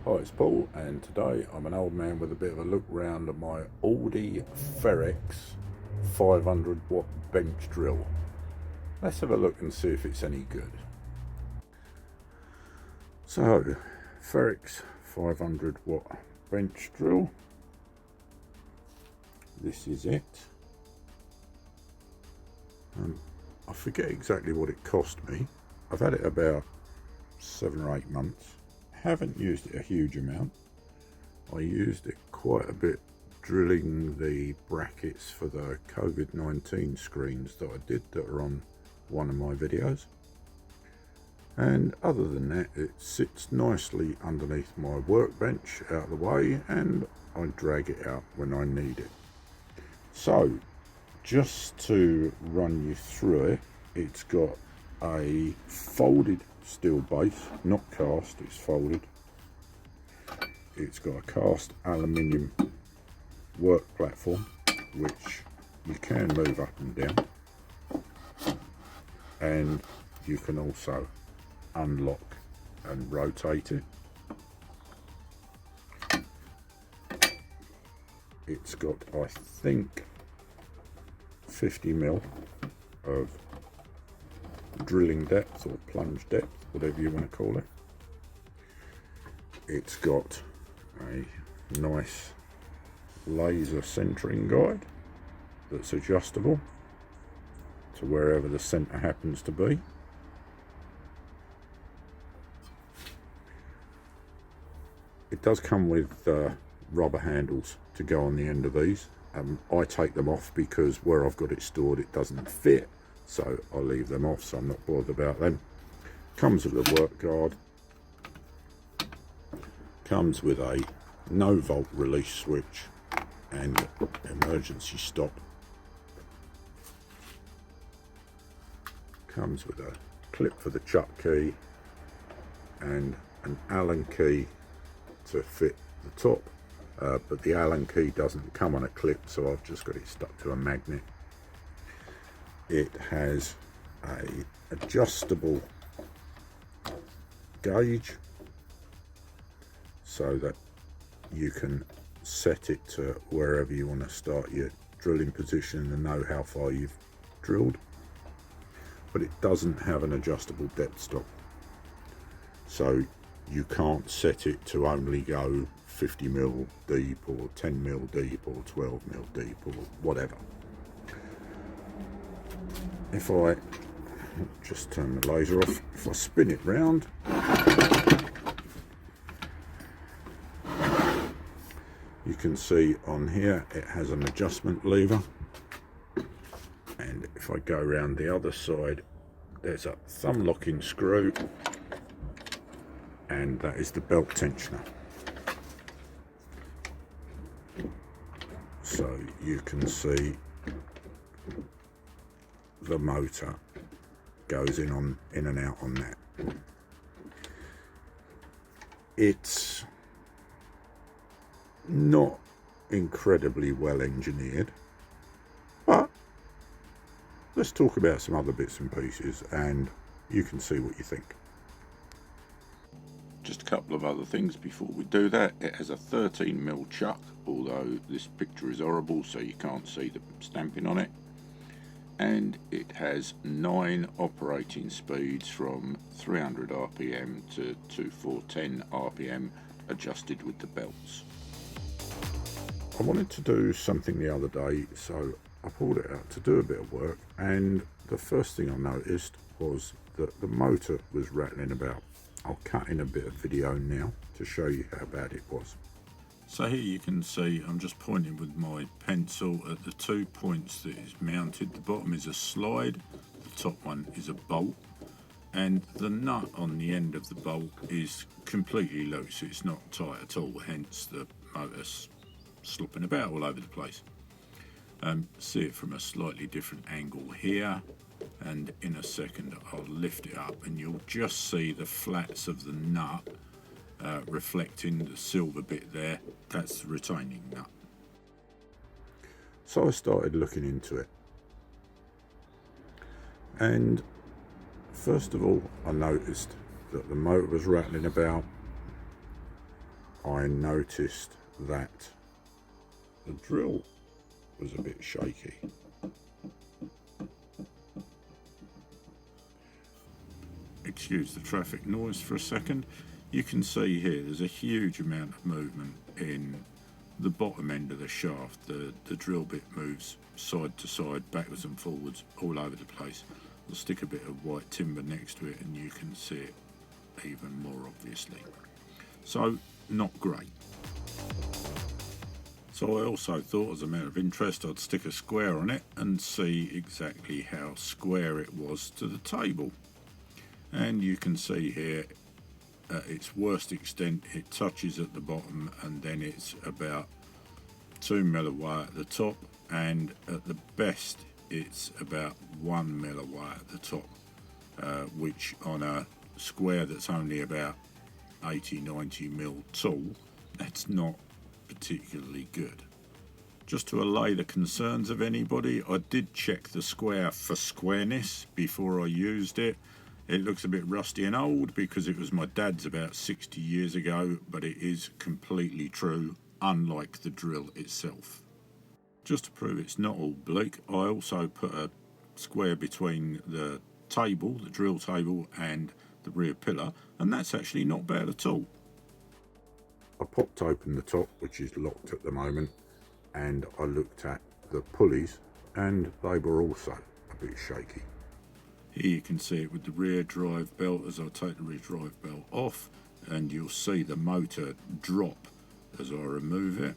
Hi, it's Paul, and today I'm an old man with a bit of a look round at my Aldi Ferrex 500 watt bench drill. Let's have a look and see if it's any good. So, Ferrex 500 watt bench drill. This is it. I forget exactly what it cost me. I've had it about 7 or 8 months. Haven't used it a huge amount. I used it quite a bit drilling the brackets for the COVID-19 screens that I did that are on one of my videos. And other than that, it sits nicely underneath my workbench out of the way, and I drag it out when I need it. So, just to run you through it, it's got a folded steel base, not cast, it's folded. It's got a cast aluminium work platform which you can move up and down, and you can also unlock and rotate it. It's got, I think, 50mm of drilling depth or plunge depth, whatever you want to call it. It's got a nice laser centering guide that's adjustable to wherever the center happens to be. It does come with rubber handles to go on the end of these. I take them off because where I've got it stored it doesn't fit, so I leave them off, so I'm not bothered about them. Comes with a work guard, comes with a no volt release switch and emergency stop, comes with a clip for the chuck key and an Allen key to fit the top, but the Allen key doesn't come on a clip, so I've just got it stuck to a magnet. It has a adjustable gauge so that you can set it to wherever you want to start your drilling position and know how far you've drilled, but it doesn't have an adjustable depth stop, so you can't set it to only go 50mm deep or 10mm deep or 12mm deep or whatever. If I just turn the laser off, if I spin it round, you can see on here it has an adjustment lever, and if I go around the other side, there's a thumb locking screw, and that is the belt tensioner. So you can see the motor goes in and out on that. It's not incredibly well engineered, but let's talk about some other bits and pieces and you can see what you think. Just a couple of other things before we do that. It has a 13mm chuck, although this picture is horrible so you can't see the stamping on it, and it has 9 operating speeds from 300 RPM to 410 RPM adjusted with the belts. I wanted to do something the other day, so I pulled it out to do a bit of work, and the first thing I noticed was that the motor was rattling about. I'll cut in a bit of video now to show you how bad it was. So here you can see I'm just pointing with my pencil at the 2 points that is mounted. The bottom is a slide, the top one is a bolt, and the nut on the end of the bolt is completely loose. It's not tight at all, hence the motor's slopping about all over the place. See it from a slightly different angle here, and in a second I'll lift it up and you'll just see the flats of the nut reflecting the silver bit there. That's the retaining nut. So I started looking into it, and first of all I noticed that the motor was rattling about, I noticed that the drill was a bit shaky. Excuse the traffic noise for a second. You can see here there's a huge amount of movement in the bottom end of the shaft. The drill bit moves side to side, backwards and forwards, all over the place. I'll stick a bit of white timber next to it and you can see it even more obviously. So, not great. So I also thought, as a matter of interest, I'd stick a square on it and see exactly how square it was to the table. And you can see here at its worst extent it touches at the bottom, and then it's about 2 mil away at the top, and at the best it's about 1 mil away at the top, which on a square that's only about 80-90 mil tall, that's not particularly good. Just to allay the concerns of anybody, I did check the square for squareness before I used it. It looks a bit rusty and old because it was my dad's about 60 years ago, but it is completely true, unlike the drill itself. Just to prove it's not all bleak, I also put a square between the table, the drill table, and the rear pillar, and that's actually not bad at all. I popped open the top, which is locked at the moment, and I looked at the pulleys, and they were also a bit shaky. Here you can see it with the rear drive belt as I take the rear drive belt off, and you'll see the motor drop as I remove it.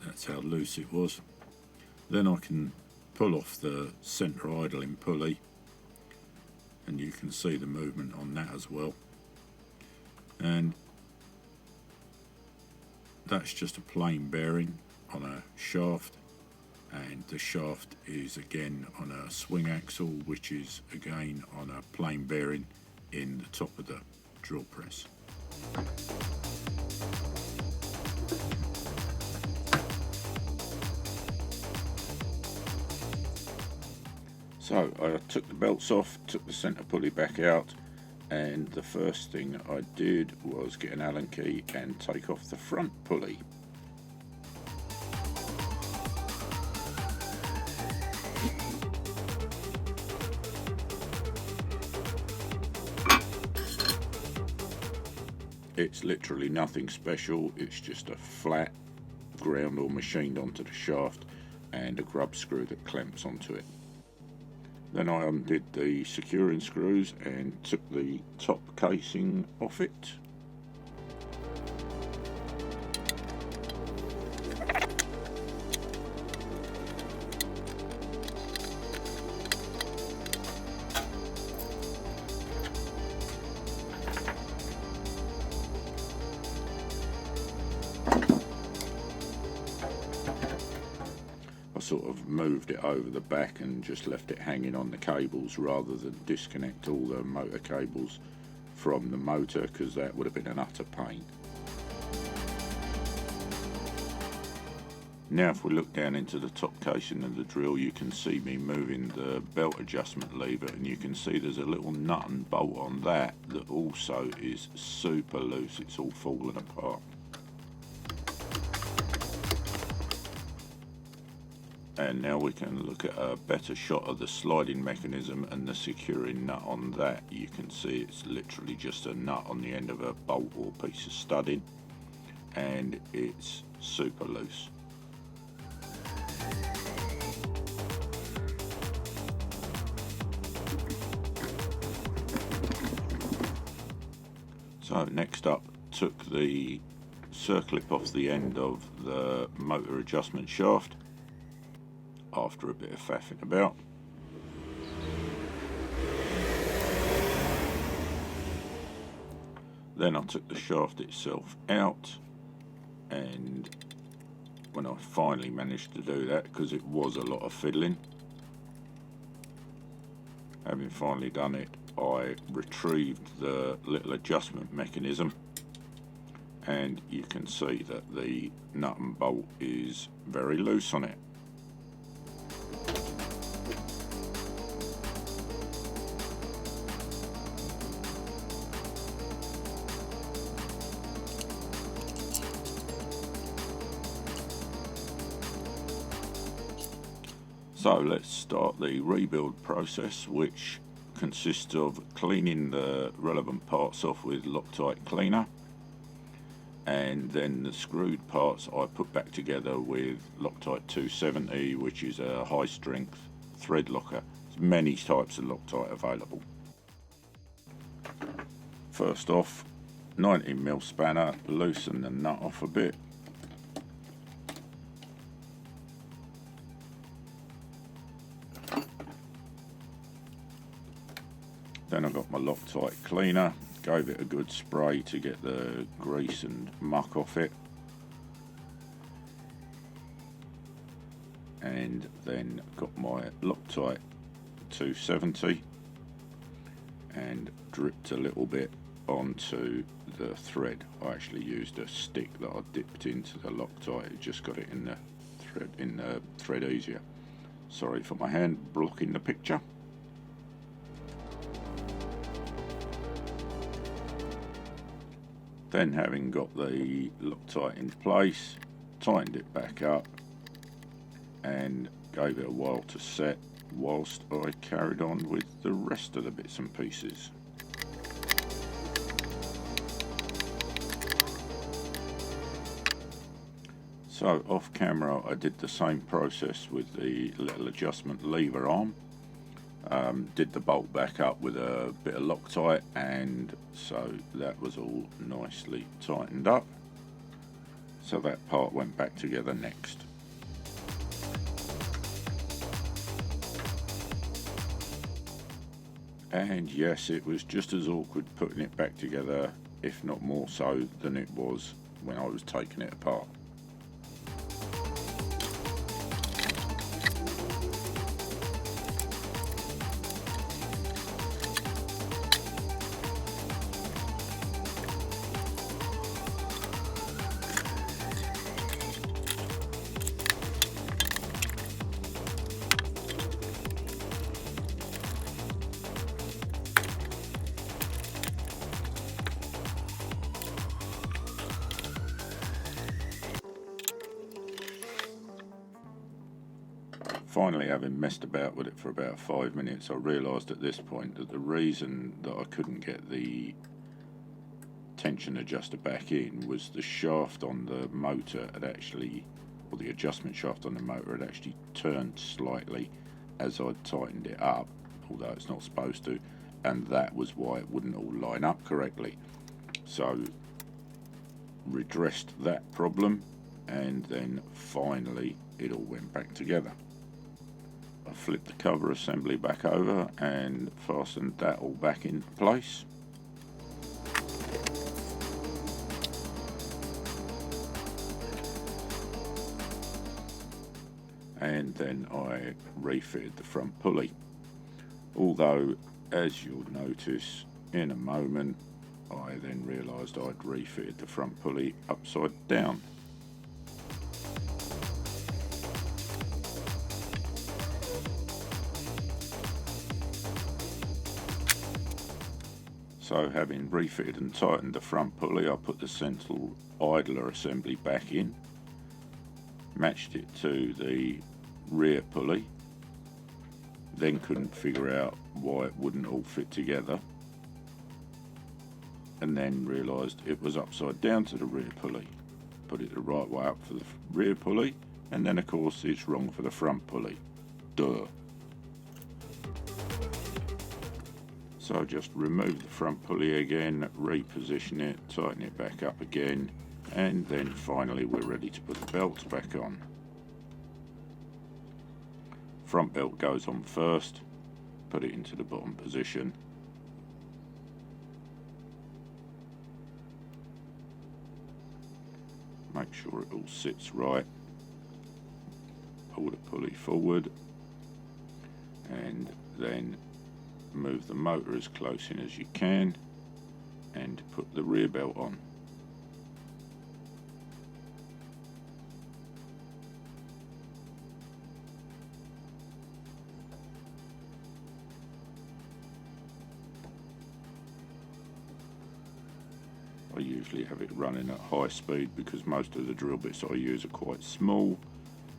That's how loose it was. Then I can pull off the centre idling pulley, and you can see the movement on that as well. And that's just a plain bearing on a shaft, and the shaft is again on a swing axle, which is again on a plain bearing in the top of the drill press. So I took the belts off, took the centre pulley back out, and the first thing I did was get an Allen key and take off the front pulley. It's literally nothing special, it's just a flat ground or machined onto the shaft and a grub screw that clamps onto it. Then I undid the securing screws and took the top casing off it. I sort of moved it over the back and just left it hanging on the cables rather than disconnect all the motor cables from the motor, because that would have been an utter pain. Now if we look down into the top casing of the drill, you can see me moving the belt adjustment lever, and you can see there's a little nut and bolt on that that also is super loose. It's all falling apart. And now we can look at a better shot of the sliding mechanism and the securing nut on that. You can see it's literally just a nut on the end of a bolt or piece of studding, and it's super loose. So next up, took the circlip off the end of the motor adjustment shaft after a bit of faffing about. Then I took the shaft itself out, and when I finally managed to do that, because it was a lot of fiddling, having finally done it, I retrieved the little adjustment mechanism, and you can see that the nut and bolt is very loose on it. So let's start the rebuild process, which consists of cleaning the relevant parts off with Loctite cleaner, and then the screwed parts I put back together with Loctite 270, which is a high strength thread locker. There's many types of Loctite available. First off, 19mm spanner, loosen the nut off a bit. Then I got my Loctite cleaner, gave it a good spray to get the grease and muck off it, and then got my Loctite 270 and dripped a little bit onto the thread. I actually used a stick that I dipped into the Loctite. It just got it in the thread easier. Sorry for my hand blocking the picture. Then, having got the Loctite in place, tightened it back up and gave it a while to set whilst I carried on with the rest of the bits and pieces. So off camera I did the same process with the little adjustment lever arm. Did the bolt back up with a bit of Loctite, and so that was all nicely tightened up. So that part went back together next. And yes, it was just as awkward putting it back together, if not more so, than it was when I was taking it apart. Finally, having messed about with it for about 5 minutes, I realised at this point that the reason that I couldn't get the tension adjuster back in was the shaft on the motor had actually, or the adjustment shaft on the motor had actually turned slightly as I'd tightened it up, although it's not supposed to, and that was why it wouldn't all line up correctly. So redressed that problem, and then finally it all went back together. I flipped the cover assembly back over and fastened that all back into place. And then I refitted the front pulley. Although, as you'll notice in a moment, I then realised I'd refitted the front pulley upside down. So, having refitted and tightened the front pulley, I put the central idler assembly back in, matched it to the rear pulley, then couldn't figure out why it wouldn't all fit together, and then realised it was upside down to the rear pulley. Put it the right way up for the rear pulley, and then of course it's wrong for the front pulley. Duh. So just remove the front pulley again, reposition it, tighten it back up again, and then finally we're ready to put the belts back on. Front belt goes on first, put it into the bottom position. Make sure it all sits right. Pull the pulley forward, and then move the motor as close in as you can and put the rear belt on. I usually have it running at high speed because most of the drill bits I use are quite small,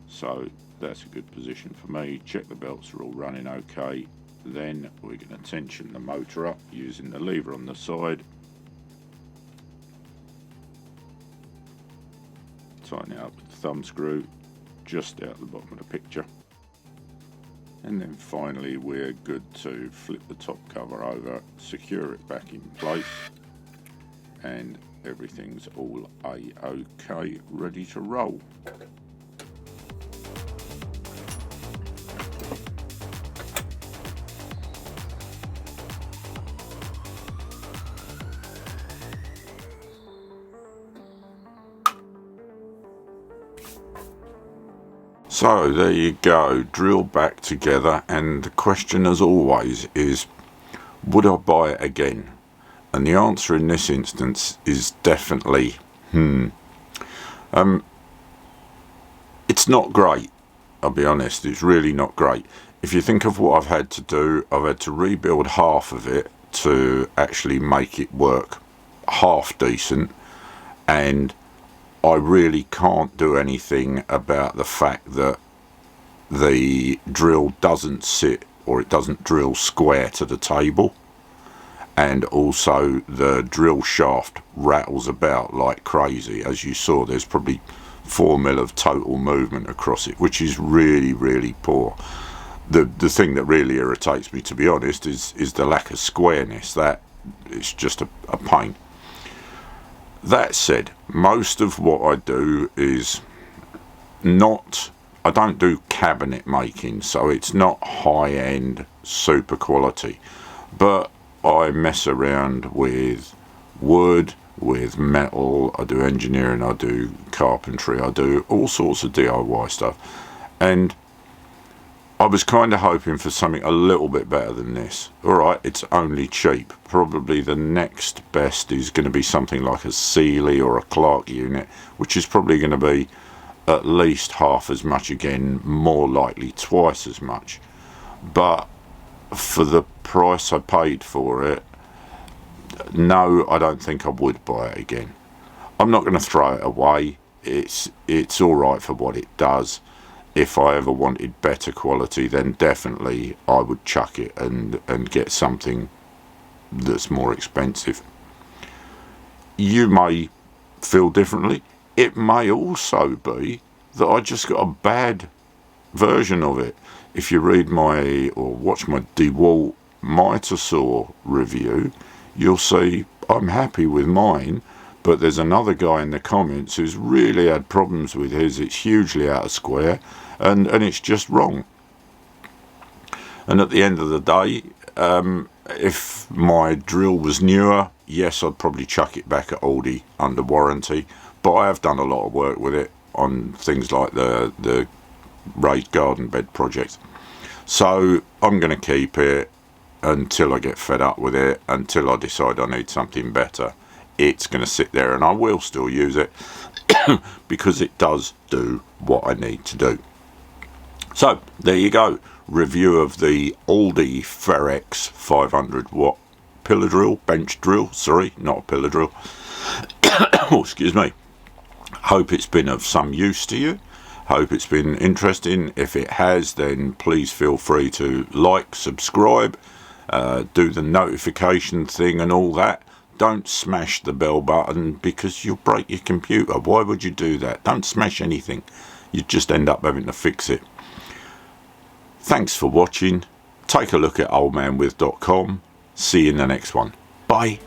So that's a good position for me. Check the belts are all running okay. Then we're going to tension the motor up using the lever on the side. Tighten it up with the thumb screw just out the bottom of the picture. And then finally we're good to flip the top cover over, secure it back in place, and everything's all a-okay, ready to roll. So there you go, drill back together, and the question as always is, would I buy it again? And the answer in this instance is definitely it's not great, I'll be honest, it's really not great. If you think of what I've had to do, I've had to rebuild half of it to actually make it work half decent, and I really can't do anything about the fact that the drill doesn't sit, or it doesn't drill square to the table, and also the drill shaft rattles about like crazy. As you saw, there's probably 4 mil of total movement across it, which is really poor. The thing that really irritates me, to be honest, is the lack of squareness. That it's just a pain. That said, most of what I do is not, I don't do cabinet making, so it's not high-end super quality, but I mess around with wood, with metal, I do engineering, I do carpentry, I do all sorts of DIY stuff, and I was kind of hoping for something a little bit better than this. Alright, it's only cheap. Probably the next best is going to be something like a Sealey or a Clark unit, which is probably going to be at least half as much again, more likely twice as much. But for the price I paid for it, no, I don't think I would buy it again. I'm not going to throw it away. It's alright for what it does. If I ever wanted better quality, then definitely I would chuck it and get something that's more expensive. You may feel differently. It may also be that I just got a bad version of it. If you read my or watch my DeWalt miter saw review, you'll see I'm happy with mine, but there's another guy in the comments who's really had problems with his. It's hugely out of square, and it's just wrong. And at the end of the day, if my drill was newer, yes, I'd probably chuck it back at Aldi under warranty, but I have done a lot of work with it on things like the raised garden bed project. So I'm going to keep it until I get fed up with it, until I decide I need something better. It's going to sit there, and I will still use it because it does do what I need to do. So there you go, review of the Aldi Ferrex 500 watt pillar drill, bench drill, sorry, not a pillar drill. Oh, excuse me. Hope it's been of some use to you. Hope it's been interesting. If it has, then please feel free to like, subscribe, do the notification thing and all that. Don't smash the bell button because you'll break your computer. Why would you do that? Don't smash anything. You just end up having to fix it. Thanks for watching. Take a look at oldmanwith.com. See you in the next one. Bye.